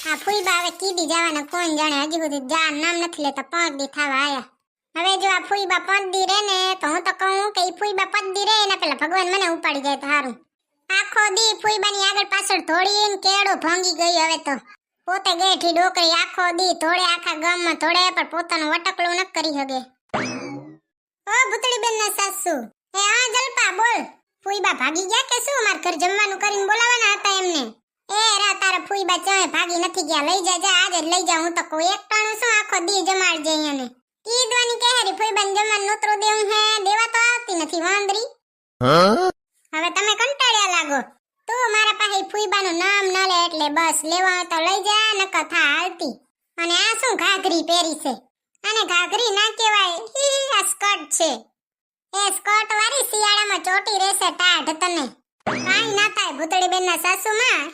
આ ફૂઈબા હવે કીધી જવાના કોણ જાણે, હજી સુધી જા નામ નથી લેતા, 5 દી થવા આયા. હવે જો આ ફૂઈબા 5 દી રહે ને તો હું તો કહું કે ઈ ફૂઈબા 5 દી રહે એના પેલા ભગવાન મને ઉપાડી જાય તો સારું. આખો દી ફૂઈબાની આગળ પાછળ ધોડીને કેડો ભાંગી ગઈ. હવે તો પોતે ગેઠી ડોકરી આખો દી ધોડે, આખા ગામમાં ધોડે, પણ પોતાનું વટકલું ન કરી શકે. ઓ ભૂતળી બેન ના સાસુ, એ હા જલપા બોલ. ફૂઈબા ભાગી ગયા કે શું? માર ઘર જમવાનું કરીને બોલાવાના હતા એમને. એ રા તારા ફૂઈબા ચાય ભાગી નથી ગયા, લઈ જા જા, આજે લઈ જા. હું તો કોઈ એક ટાણું શું આખો દી જમાડજે એને. કીધવાની કે હારી ફૂઈબાને જમવાનું નોતરો દેવું હે, દેવા તો આવતી નથી વાંદરી. હવે તમે કંટાળ્યા લાગો. તું મારા પાસે ફૂઈબાનું નામ ન લે એટલે બસ, લેવા હોય તો લઈ જા, નકર થા હાલતી. અને આ શું ઘાઘરી પહેરી છે? આને ઘાઘરી ના કહેવાય, આ સ્કર્ટ છે. એ સ્કર્ટ વાળી શિયાળામાં ચોટી રહેશે ટાઢ તને. કાઈ ના થાય ભૂતળી બેન ના સાસુ માં.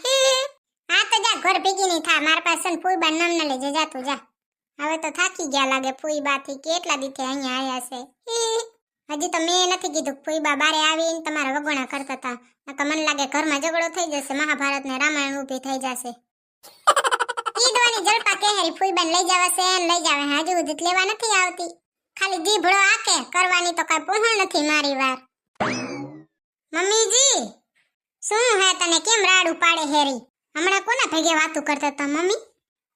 આ તો જા ઘર ભેગી ની થા, મારા પાસે ફૂઈબા નામ ન લેજે, જા તું જા. હવે તો થાકી ગયા લાગે ફૂઈબા થી, કેટલા દીથે અહીંયા આયા છે. હજી તો મેં નથી કીધું ફૂઈબા બારે આવીને તમારા વગોણા કરતા હતા, નકર મને લાગે ઘરમાં ઝઘડો થઈ જશે, મહાભારત ને રામાયણ ઊભી થઈ જશે. કીધવાની જલપા કે હારી ફૂઈબાને લઈ જવાશે ને લઈ જાવે, હજુ સુધી લેવા નથી આવતી. ખાલી દીભડો આકે કરવાની તો કઈ પૂહણ નથી મારી વાર. મમ્મીજી શું હે તને, કેમ રાડું પાડે હેરી? હમણાં કોના ભેગે વાતું કરતા હતા મમ્મી?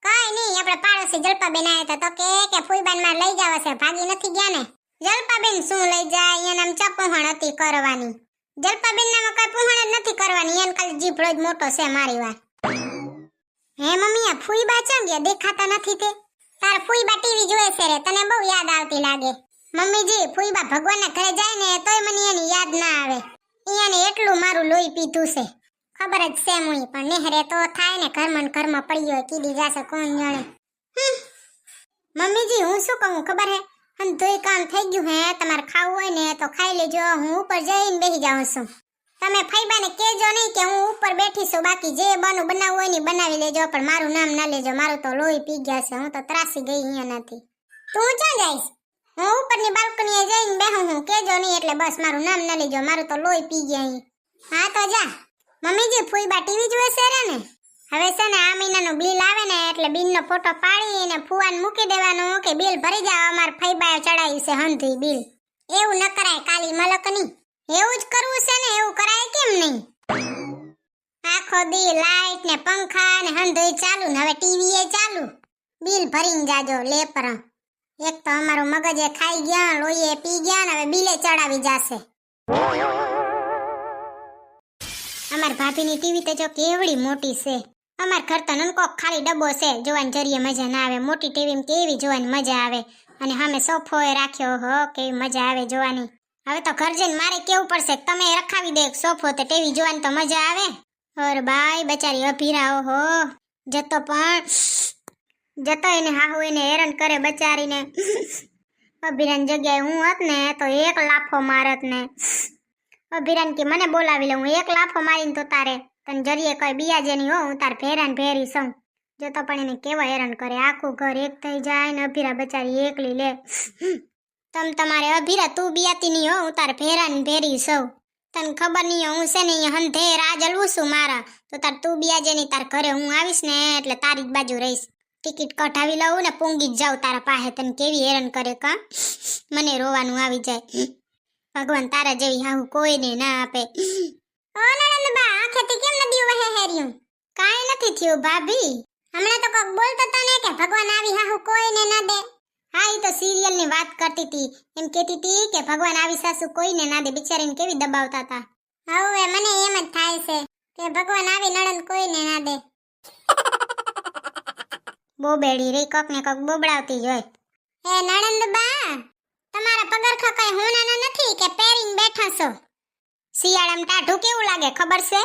કાઈ નહીં, આપણે પાડોશી જલપાબેન આયા હતા તો કે ફૂઈબાને માર લઈ જવાશે, ભાગી નથી ગયા ને. જલપાબેન શું લઈ જાય, અહીંયા નામ ચપોહણ હતી કરવાની. જલપાબેન નામ કઈ પૂહણ જ નથી કરવાની, એને ખાલી જીભડો જ મોટો છે મારી વાર. હે મમ્મી આ ફૂઈબા ચા ગયા, દેખાતા નથી તે? તાર ફૂઈબા ટીવી જોવે છે રે, તને બહુ યાદ આવતી લાગે. મમ્મીજી ફૂઈબા ભગવાનના ઘરે જાય ને તોય મને એની યાદ ના આવે. એને એટલું મારું લોહી પીધું છે, ખબર જ છે મુઈ, પણ નેહરે તો થાય ને, ઘરમાં પડી હોય કીધી જાશે કોણ જાણે. મમ્મીજી હું શું કહું ખબર હે, અંધોય કામ થઈ ગયું હે, તમારે ખાવું હોય ને તો ખાઈ લેજો, હું ઉપર જઈને બેસી જાઉં છું. તમે ફઈબાને કહેજો નહીં કે હું ઉપર બેઠી છું, બાકી જે બનું બનાવવું હોય ને બનાવી લેજો, પણ મારું નામ ના લેજો, મારું તો લોહી પી ગયા છે, હું તો ત્રાસી ગઈ અહીંયાથી. તું ક્યાં જઈશ? હું ઉપરની બાલ્કનીએ જઈને બેહું હું, કહેજો નહીં એટલે બસ, મારું નામ ના લેજો, મારું તો લોહી પી ગયા અહીં. હા તો જા. મમ્મીજી ફૂઈબા ટીવી જોવે છે રે ને, હવે છે ને આ મહિનાનું બિલ આવે ને એટલે બિલનો ફોટો પાડીને ફુવાને મૂકી દેવાનું કે બિલ ભરી જાવ, અમાર ફઈબાએ ચડાવ્યું છે હંધી બિલ. એવું ન કરાય કાલી મલકની, એવું જ કરવું છે ને, એવું કરાય કેમ નહીં? આખો દી લાઈટ ને પંખા ને હંધોય ચાલુ ને હવે ટીવી એ ચાલુ, બિલ ભરીને જાજો લેપરા. એક તો અમારું મગજે ખાઈ ગયા, લોહીએ પી ગયા ને હવે બિલે ચડાવી જાશે. અમાર ભાભીની ટીવી તો જો કેવડી મોટી છે, અમાર ઘર તો નનકો ખાલી ડબ્બો છે, જોવાની જરીએ મજા ના આવે. મોટી ટીવીમાં કેવી જોવાની મજા આવે, અને સામે સોફો એ રાખ્યો હો, કેવી મજા આવે જોવાની. હવે તો ઘર જઈને મારે કેવું પડશે, તમે રખાવી દે સોફો તો ટીવી જોવાની તો મજા આવે. ઓર બાઈ બચારી અભીરા હો જતો એને હાહુ એને હેરાન કરે બચારીને. અભીરાની જગ્યાએ હું હોત ને તો એક લાફો મારત ને. અભીરાન કે મને બોલાવી લે, હું એક લાફો મારીને તો તારે તને જરીએ કઈ બિયાજે નહીં હો, હું તાર ભેરાન ભેરી સૌ. જતો પણ એને કેવા હેરાન કરે, આખું ઘર એક થઈ જાય ને અભીરા બચારી એકલી લે. તમારે અભીરા તું બિયાતી નહીં હો, હું તાર ભેરાન ભેરી સૌ. તને ખબર નહીં હું છે ને અહીંયા હંધે રાજ હલવું છું મારા, તો તાર તું બિયાજે નહીં, તાર ઘરે હું આવીશ ને એટલે તારી જ બાજુ રહીશ. ટિકિટ કઢાવી લઉં ને પૂંગી જ જાઉં તારા પાસે, તને કેવી હેરાન કરે કા, મને રોવાનું આવી જાય. ભગવાન તારા જેવી હાહુ કોઈને ના આપે. ઓ નણંદબા આંખેથી કેમ નદી વહે હેર્યું? કાઈ નથી થયું ભાભી, હમણાં તો કોક બોલતો તો ને કે ભગવાન આવી હાહુ કોઈને ના દે. હા ઈ તો સિરિયલ ની વાત કરતી હતી, એમ કહેતી હતી કે ભગવાન આવી સાસુ કોઈને ના દે, બિચારીને કેવી દબાવતા હતા. હવે મને એમ જ થાય છે કે ભગવાન આવી નણંદ કોઈને ના દે. બોબેડી રે કોક ને કોક બોબડાવતી જ હોય. એ નણંદબા તમારા પગરખા કઈ હોનાના નથી કે પહેરીને બેઠા છો? શિયાળામાં ટાઢું કેવું લાગે ખબર છે?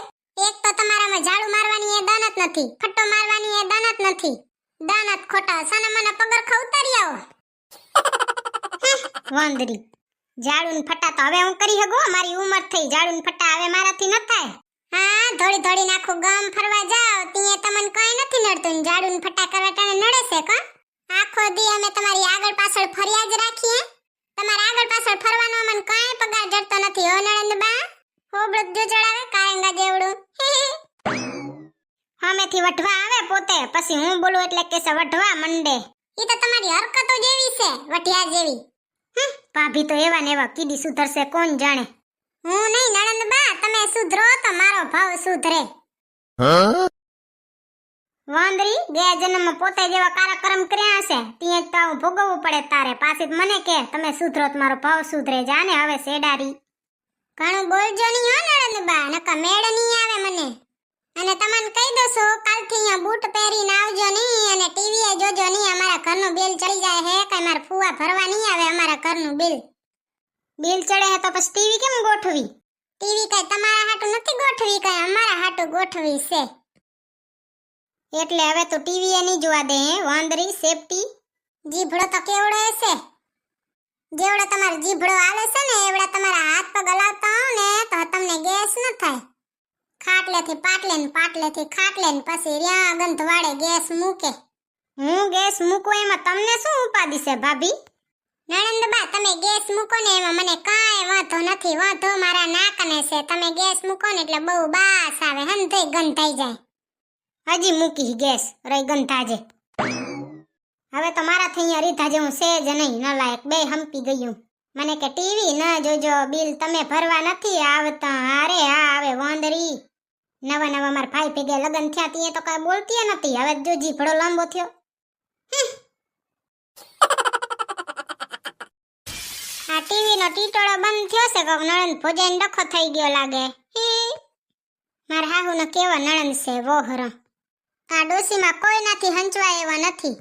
એક તો તમારામાં ઝાડુ મારવાની એ દાનત નથી, ફટ્ટો મારવાની એ દાનત નથી, દાનત ખોટા સાના માના પગરખા ઉતારી આવો. વાંદરી ઝાડુ ને ફટ્ટા તો હવે હું કરી હગો, મારી ઉંમર થઈ, ઝાડુ ને ફટ્ટા હવે મારાથી ન થાય. હા થોડી થોડી નાખું ગામ ફરવા જાવ ત્યાં તમને કઈ નથી નડતું, ઝાડુ ને ફટ્ટા કરવા ટાણે નડે છે કા? આખો દી અમે તમારી આગળ પાછળ ફરિયાદ રાખીએ, તમારા આગળ પાછળ ફરવાનો અમને કઈ પગાર જડતો નથી. હો નણંદબા હોબળું જો ચડાવે કાયંગા જેવડું. સામેથી વઢવા આવે પોતે, પછી હું બોલું એટલે કેસે વઢવા મંડે. ઈ તો તમારી હરકતો જેવી છે, વઢિયા જેવી. ભાભી તો એવા ને એવા કીડી સુધરશે કોણ જાણે. હું નહીં નણંદબા, તમે સુધરો તો મારો ભાવ સુધરે. વાંદરી, ગયા જન્મમાં પોતે જેવા કાર્યક્રમ કર્યા હશે, ત્યાં તો આવું ભોગવવું પડે તારે. પાછી મને કે તમે સુધરો તો મારો ભાવ સુધરે. જાને હવે સેડારી. ઘણું બોલજો નહીં હો નણંદબા, નકા મેળ નહીં આવે મને. અને તમને કહી દોસો, કાલથી અહીંયા બૂટ પહેરીને આવજો નહીં, અને ટીવી એ જોજો નહીં. અમારા ઘરનું બિલ ચડી જાય હે, કઈ મારા ફુવા ભરવા નહીં આવે અમારા ઘરનું બિલ. બિલ ચડે હે તો પછી ટીવી કેમ ગોઠવી? ટીવી કઈ તમારા હાટું નથી ગોઠવી, કઈ અમારા હાટું ગોઠવી છે. એટલે હવે તો ટીવી એ નહીં જોવા દે હે વાંદરી સેફટી. જીભડો તો કેવડો હશે, જેવડો તમારો જીભડો આલે છે ને એવડા તમારા હાથ પગ હલાવતા હો ને તો તમને ગેસ ન થાય. ખાટલેથી પાટલે ને પાટલેથી ખાટલે ને પછી રહ્યા ગંધ વાળે ગેસ મૂકે. હું ગેસ મૂકું એમાં તમને શું ઉપાધિ છે ભાભી? નણંદબા, તમે ગેસ મૂકો ને એમાં મને કાંઈ વાંધો નથી. વાંધો મારા નાકને છે. તમે ગેસ મૂકો ને એટલે બહુ બાસ આવે, હંધઈ ગંધાઈ જાય. હજી મૂકી ગેસ રહી ગંધાજે. હવે તો મારાથી અહીંયા રીધા જેવું છે જ નહીં, નલાયક બે હંપી ગયું. મને કે ટીવી ન જોજો, બિલ તમે ભરવા નથી આવતા. અરે હા આવે વાંદરી. નવા નવા મારા ભાઈ ભેગે લગન થયા તી તો કઈ બોલતી નથી. હવે જો જીભડો લાંબો થયો. આ ટીવી નો ટીટોળો બંધ થયો છે, કોક નણંદ ભોજન ડખો થઈ ગયો લાગે. મારા હાહુ નો કેવો નણંદ છે વોહરો. આ ડોસીમાં કોઈ નથી હંચવાય એવા નથી.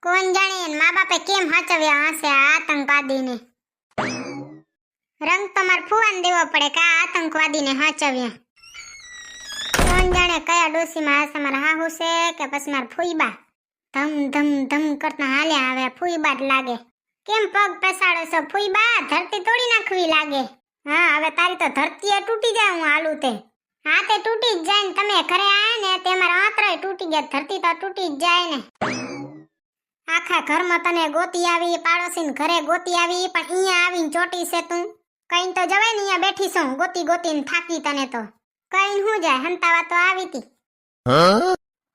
કોણ જાણે મા બાપે કેમ હાચવ્યા હશે આ આતંકવાદીને. રંગ તો માર ફુવાને દેવો પડે કે આ આતંકવાદીને હાચવ્યા. કોણ જાણે કયા ડોસીમાં હશે મારા હાહુ છે કે પછી માર ફુઈબા. ધમ ધમ ધમ કરતા હાલ્યા આવે. ફુઈબા જ લાગે. કેમ પગ પસાડો છો ફુઈબા? ધરતી તોડી નાખવી લાગે. હા હવે તારી તો ધરતી તૂટી જાય. હું હાલું તે હા તે તૂટી જ જાય ને. તમે ઘરે આયા ને તે મારા આંતરાય તૂટી ગયા. ધરતી તો તૂટી જ જાય ને. આખા ઘરમાં તને ગોતી આવી, પાડોશીને ઘરે ગોતી આવી, પણ અહીંયા આવીને ચોટી છે તું. કઈ તો જવાય ને, અહીંયા બેઠી છું ગોતી ગોતીને થાકી તને તો. કઈ હું જાય હંતાવા તો આવી તી.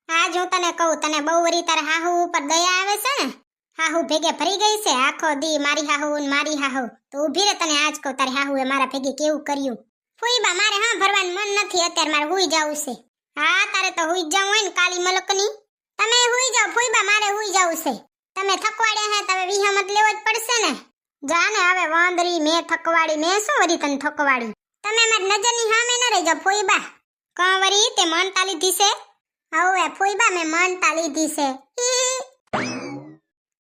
આજ હું તને કહું, તને બહુ વરી તારા હાહુ ઉપર દયા આવે છે ને. હાહુ ભેગે ભરી ગઈ છે આખો દી મારી હાહુ ને મારી હાહુ. તો ઊભી રે, તને આજ કહું તારી હાહુએ મારા ભેગે કેવું કર્યું. ફુઈબા, મારે હા ભરવાનું મન નથી અત્યારે, મારે હુઈ જાવું છે. હા તારે તો હુઈ જાવું હોય ને કાલી મલકની. તમે હુઈ જાવ ફુઈબા, મારે હુઈ જાવું છે. તમે થકવાડ્યા હે તમે વિહામત લેવો જ પડશે ને. જાને હવે વાંદરી, મેં થકવાડી. મેં શું વરી તને થકવાડી? તમે મારી નજરની સામે ન રહી જાવ ફુઈબા. કંવરી, તે માનતા લીધી છે? હવે ફુઈબા મેં માનતા લીધી છે.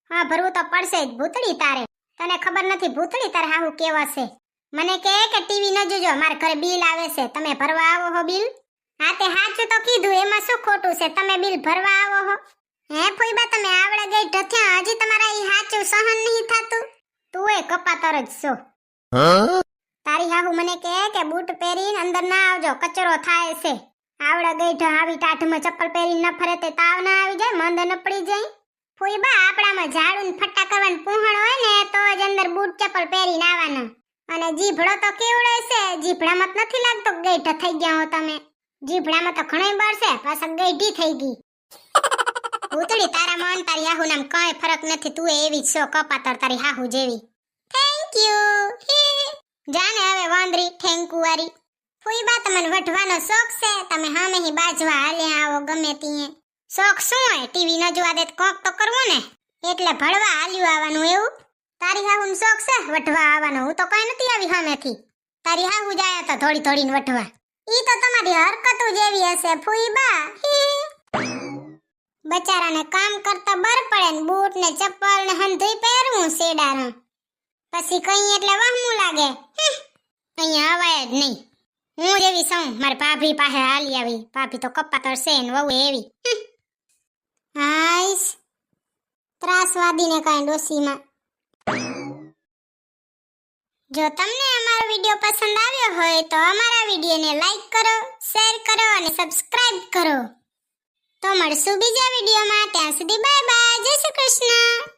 હા ભરવું તો પડશે જ ભૂતળી તારે. તને ખબર નથી ભૂતળી તારે હાહુ કેવા છે. મને કે ટીવી ન જોજો, મારા ઘરે બિલ આવે છે, તમે ભરવા આવો હો બિલ. હા તે સાચું તો કીધું, એમાં શું ખોટું છે? તમે બિલ ભરવા આવો હો. હે ફુઈબા, તમે આવડે ગઈ ઢથ્યા, હજી તમારા ઈ સાચું સહન નહીં થાતું. તું એ કપાતર જ છો. તારી હાહુ મને કે બૂટ પહેરીને અંદર ના આવજો, કચરો થાય છે. આવડે ગઈ ઢ આવી ટાઢમાં ચપ્પલ પહેરીને ન ફરે તે તાવ ના આવી જાય, મંદ ન પડી જાય. ફુઈબા, આપણામાં ઝાડુ ને ફટ્ટા કરવાનું પૂહણ હોય ને તો જ અંદર બૂટ ચપ્પલ પહેરીને આવવાના. અને જીભડો તો કેવડો છે, જીભડામાં જ નથી લાગતો ગઈઢ થઈ ગયા હો તમે. જીભડામાં તો ઘણોય બળ છે, પાછા ગઈઢી થઈ ગઈ. ભૂતળી, તારા મન તારી હાહુ નામ કઈ ફરક નથી. તું એવી જ છો કપાતર, તારી હાહુ જેવી. Thank you. જાને હવે વાંદરી ઠેંકુ વારી. ફુઈબા, તમને વઢવાનો શોખ છે? તમે હામેહી બાજવા હાલ્યા આવો ગમે ત્યાં. શોખ શું હોય? ટીવી ન જોવા દે કોક તો કરવું ને, એટલે ભળવા હાલ્યું આવવાનું એવું. તારી હાહુનો શોખ છે વઢવા આવવાનો? હું તો કઈ નથી આવી હામેથી. તારી હાહુ જાય તો થોડી થોડીને વઢવા. ઈ તો તમારી હરકતો જેવી હશે ફુઈબા. બચારાને કામ કરતા બર પડે ને બૂટ ને ચપ્પલ ને હંધુઈ પહેરવું સેડાનું. પછી કઈ એટલે વહમું લાગે. અહીંયા આવાય જ નહીં. હું જેવી છું મારી ભાભી પાસે હાલી આવી. ભાભી તો કપાતર છે ને વહુ એવી. હાઈશ ત્રાસવાદીને કાંઈ ડોસીમાં. જો તમને અમારો વિડીયો પસંદ આવ્યો હોય તો અમારા વિડીયોને લાઈક કરો, શેર કરો અને સબસ્ક્રાઇબ કરો. તો મળશું બીજા વિડીયોમાં. ત્યાં સુધી બાય બાય. જય શ્રી કૃષ્ણ.